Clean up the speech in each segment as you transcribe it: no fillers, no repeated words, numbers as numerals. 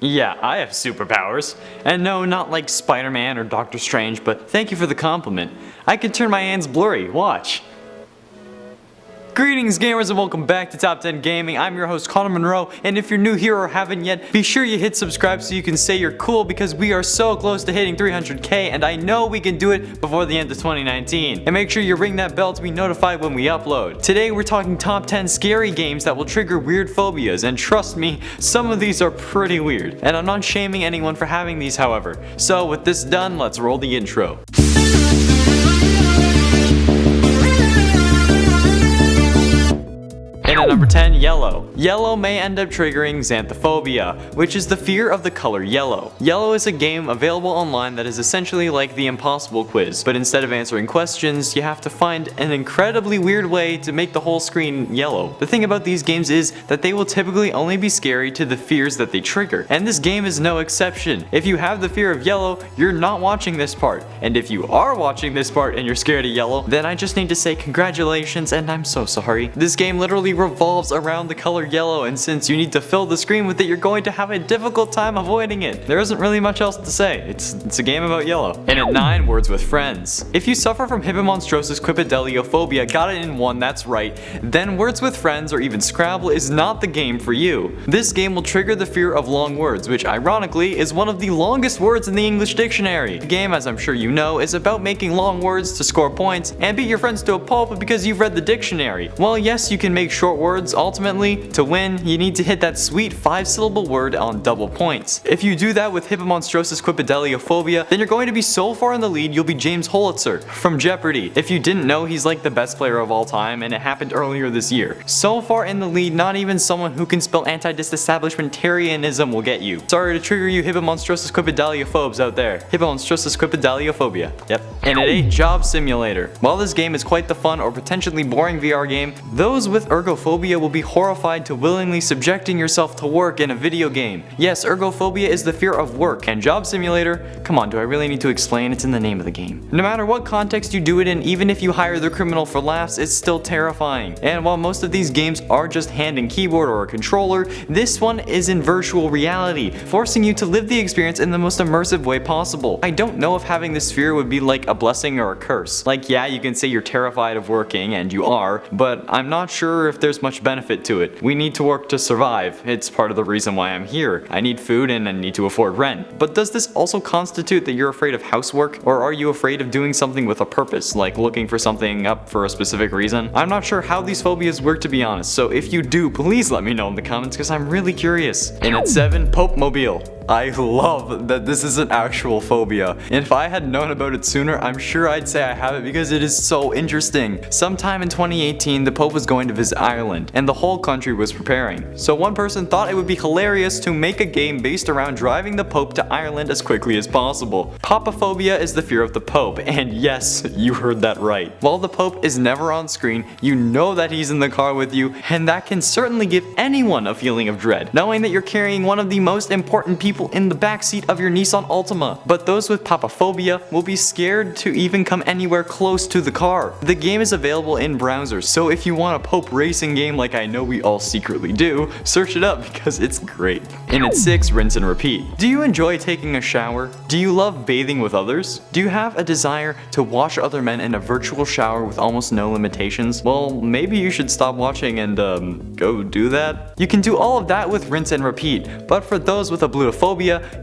Yeah, I have superpowers. And no, not like Spider-Man or Doctor Strange, but thank you for the compliment. I can turn my hands blurry, watch. Greetings gamers and welcome back to Top 10 Gaming. I'm your host Connor Monroe, and if you're new here or haven't yet, be sure you hit subscribe so you can say you're cool because we are so close to hitting 300k and I know we can do it before the end of 2019. And make sure you ring that bell to be notified when we upload. Today we're talking top 10 scary games that will trigger weird phobias, and trust me, some of these are pretty weird. And I'm not shaming anyone for having these, however. So with this done, let's roll the intro. And at number 10, yellow. Yellow may end up triggering xanthophobia, which is the fear of the color yellow. Yellow is a game available online that is essentially like the Impossible Quiz, but instead of answering questions, you have to find an incredibly weird way to make the whole screen yellow. The thing about these games is that they will typically only be scary to the fears that they trigger, and this game is no exception. If you have the fear of yellow, you're not watching this part, and if you are watching this part and you're scared of yellow, then I just need to say congratulations and I'm so sorry. This game literally revolves around the color yellow, and since you need to fill the screen with it, you're going to have a difficult time avoiding it. There isn't really much else to say. It's a game about yellow. And at 9, Words with Friends. If you suffer from Hippomonstrosis Quipideliophobia, got it in one, that's right, then Words with Friends or even Scrabble is not the game for you. This game will trigger the fear of long words, which ironically is one of the longest words in the English dictionary. The game, as I'm sure you know, is about making long words to score points and beat your friends to a pulp because you've read the dictionary. While yes, you can make short words, ultimately, to win, you need to hit that sweet 5-syllable word on double points. If you do that with Hippomonstrosis Quipideliophobia, then you're going to be so far in the lead you'll be James Holitzer from Jeopardy! If you didn't know, he's like the best player of all time, and it happened earlier this year. So far in the lead, not even someone who can spell anti-disestablishmentarianism will get you. Sorry to trigger you Hippomonstrosis Quipideliophobes out there. Hippomonstrosis Quipideliophobia. Yep. And at 8, Job Simulator. While this game is quite the fun or potentially boring VR game, those with ergophobia will be horrified to willingly subjecting yourself to work in a video game. Yes, ergophobia is the fear of work, and Job Simulator, come on, do I really need to explain? It's in the name of the game. No matter what context you do it in, even if you hire the criminal for laughs, it's still terrifying. And while most of these games are just hand and keyboard or a controller, this one is in virtual reality, forcing you to live the experience in the most immersive way possible. I don't know if having this fear would be like a blessing or a curse. Like, yeah, you can say you're terrified of working, and you are, but I'm not sure if there's much benefit to it. We need to work to survive. It's part of the reason why I'm here. I need food and I need to afford rent. But does this also constitute that you're afraid of housework? Or are you afraid of doing something with a purpose, like looking for something up for a specific reason? I'm not sure how these phobias work, to be honest, so if you do, please let me know in the comments because I'm really curious. And at 7, Pope Mobile. I love that this is an actual phobia, and if I had known about it sooner, I'm sure I'd say I have it because it is so interesting. Sometime in 2018, the Pope was going to visit Ireland, and the whole country was preparing. So one person thought it would be hilarious to make a game based around driving the Pope to Ireland as quickly as possible. Papaphobia is the fear of the Pope, and yes, you heard that right. While the Pope is never on screen, you know that he's in the car with you, and that can certainly give anyone a feeling of dread, knowing that you're carrying one of the most important people in the backseat of your Nissan Altima. But those with papaphobia will be scared to even come anywhere close to the car. The game is available in browsers, so if you want a Pope racing game like I know we all secretly do, search it up because it's great. And at 6, Rinse and Repeat. Do you enjoy taking a shower? Do you love bathing with others? Do you have a desire to watch other men in a virtual shower with almost no limitations? Well, maybe you should stop watching and go do that. You can do all of that with Rinse and Repeat, but for those with a blutophobia,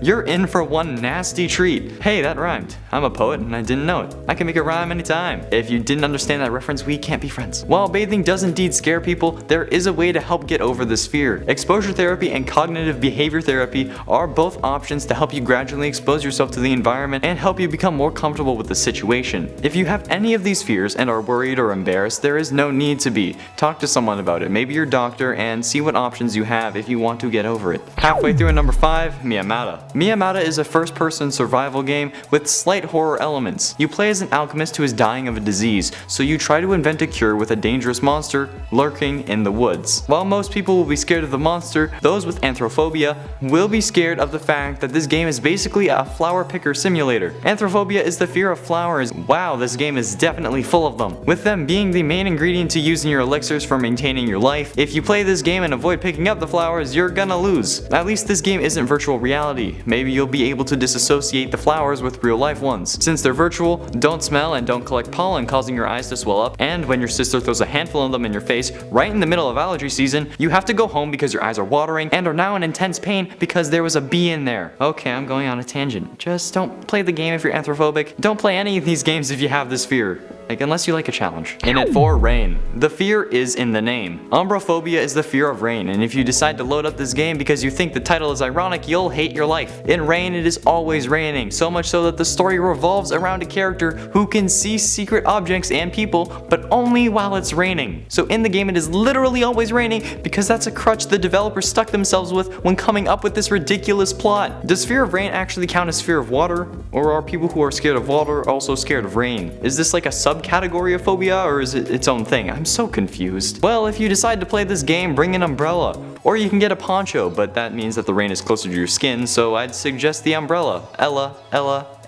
you're in for one nasty treat. Hey, that rhymed. I'm a poet and I didn't know it. I can make it rhyme anytime. If you didn't understand that reference, we can't be friends. While bathing does indeed scare people, there is a way to help get over this fear. Exposure therapy and cognitive behavior therapy are both options to help you gradually expose yourself to the environment and help you become more comfortable with the situation. If you have any of these fears and are worried or embarrassed, there is no need to be. Talk to someone about it, maybe your doctor, and see what options you have if you want to get over it. Halfway through at number 5, Miamata. Miamata is a first-person survival game with slight horror elements. You play as an alchemist who is dying of a disease, so you try to invent a cure with a dangerous monster lurking in the woods. While most people will be scared of the monster, those with anthrophobia will be scared of the fact that this game is basically a flower picker simulator. Anthrophobia is the fear of flowers. Wow, this game is definitely full of them. With them being the main ingredient to use in your elixirs for maintaining your life, if you play this game and avoid picking up the flowers, you're gonna lose. At least this game isn't virtual reality. Maybe you'll be able to disassociate the flowers with real life ones. Since they're virtual, don't smell and don't collect pollen causing your eyes to swell up, and when your sister throws a handful of them in your face right in the middle of allergy season, you have to go home because your eyes are watering and are now in intense pain because there was a bee in there. Okay, I'm going on a tangent. Just don't play the game if you're anthrophobic. Don't play any of these games if you have this fear. Like, unless you like a challenge. In it for rain. The fear is in the name. Umbrophobia is the fear of rain, and if you decide to load up this game because you think the title is ironic, you'll hate your life. In rain, it is always raining, so much so that the story revolves around a character who can see secret objects and people, but only while it's raining. So in the game, it is literally always raining because that's a crutch the developers stuck themselves with when coming up with this ridiculous plot. Does fear of rain actually count as fear of water? Or are people who are scared of water also scared of rain? Is this like a subcategory of phobia, or is it its own thing? I'm so confused. Well, if you decide to play this game, bring an umbrella. Or you can get a poncho, but that means that the rain is closer to your skin, so I'd suggest the umbrella. Ella,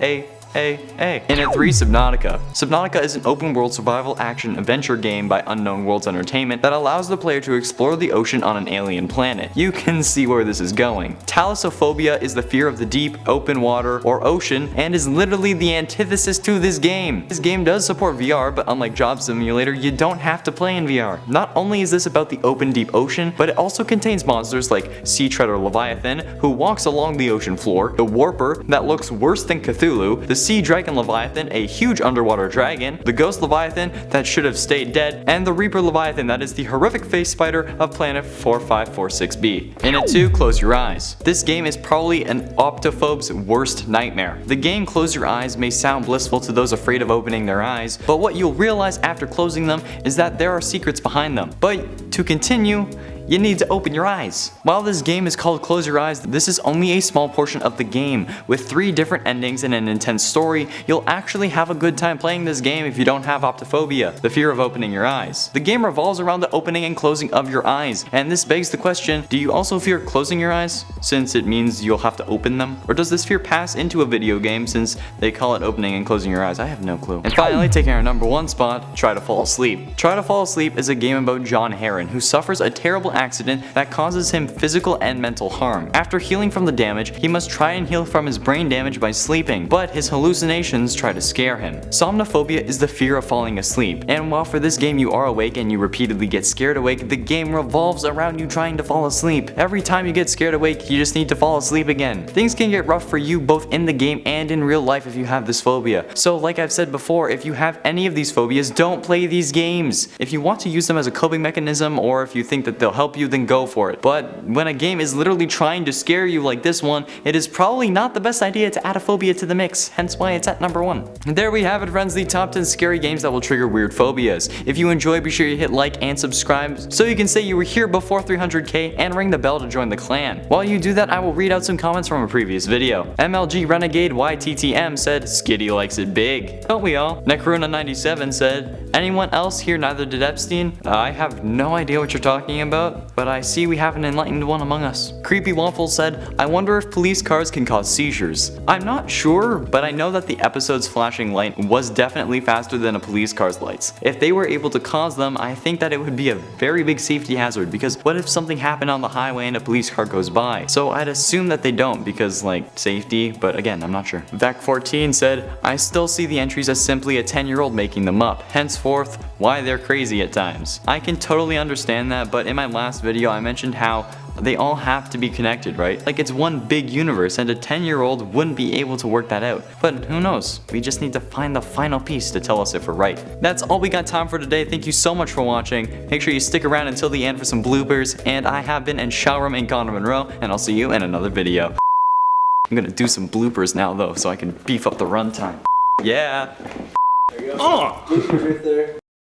A. In it 3, Subnautica. Subnautica is an open world survival action adventure game by Unknown Worlds Entertainment that allows the player to explore the ocean on an alien planet. You can see where this is going. Thalassophobia is the fear of the deep, open water, or ocean, and is literally the antithesis to this game. This game does support VR, but unlike Job Simulator, you don't have to play in VR. Not only is this about the open deep ocean, but it also contains monsters like Sea Treader Leviathan, who walks along the ocean floor, the Warper, that looks worse than Cthulhu, the Sea Dragon Leviathan, a huge underwater dragon, the Ghost Leviathan that should have stayed dead, and the Reaper Leviathan that is the horrific face spider of planet 4546b. In it 2, Close Your Eyes. This game is probably an optophobe's worst nightmare. The game Close Your Eyes may sound blissful to those afraid of opening their eyes, but what you'll realize after closing them is that there are secrets behind them. But to continue, you need to open your eyes. While this game is called Close Your Eyes, this is only a small portion of the game. With 3 different endings and an intense story, you'll actually have a good time playing this game if you don't have optophobia, the fear of opening your eyes. The game revolves around the opening and closing of your eyes, and this begs the question, do you also fear closing your eyes, since it means you'll have to open them? Or does this fear pass into a video game since they call it opening and closing your eyes? I have no clue. And finally, taking our number 1 spot, Try to Fall Asleep. Try to Fall Asleep is a game about John Heron, who suffers a terrible accident that causes him physical and mental harm. After healing from the damage, he must try and heal from his brain damage by sleeping, but his hallucinations try to scare him. Somnophobia is the fear of falling asleep, and while for this game you are awake and you repeatedly get scared awake, the game revolves around you trying to fall asleep. Every time you get scared awake, you just need to fall asleep again. Things can get rough for you both in the game and in real life if you have this phobia. So like I've said before, if you have any of these phobias, don't play these games. If you want to use them as a coping mechanism, or if you think that they'll help you, then go for it. But when a game is literally trying to scare you like this one, it is probably not the best idea to add a phobia to the mix, hence why it's at number 1. And there we have it, friends, the top 10 scary games that will trigger weird phobias. If you enjoy, be sure you hit like and subscribe so you can say you were here before 300k and ring the bell to join the clan. While you do that, I will read out some comments from a previous video. MLG Renegade YTTM said, Skitty likes it big. Don't we all? Necruna97 said, anyone else here neither did Epstein? I have no idea what you're talking about, but I see we have an enlightened one among us. Creepy Waffle said, I wonder if police cars can cause seizures. I'm not sure, but I know that the episode's flashing light was definitely faster than a police car's lights. If they were able to cause them, I think that it would be a very big safety hazard, because what if something happened on the highway and a police car goes by? So I'd assume that they don't, because like safety, but again, I'm not sure. Vec14 said, I still see the entries as simply a 10-year-old making them up. Henceforth, why they're crazy at times. I can totally understand that, but in my last video I mentioned how they all have to be connected, right? Like it's one big universe and a 10-year-old wouldn't be able to work that out. But who knows? We just need to find the final piece to tell us if we're right. That's all we got time for today. Thank you so much for watching. Make sure you stick around until the end for some bloopers. And I have been Enshaurum and Connor Monroe, and I'll see you in another video. I'm gonna do some bloopers now though, so I can beef up the runtime. Yeah. There you go. Bloopers right there.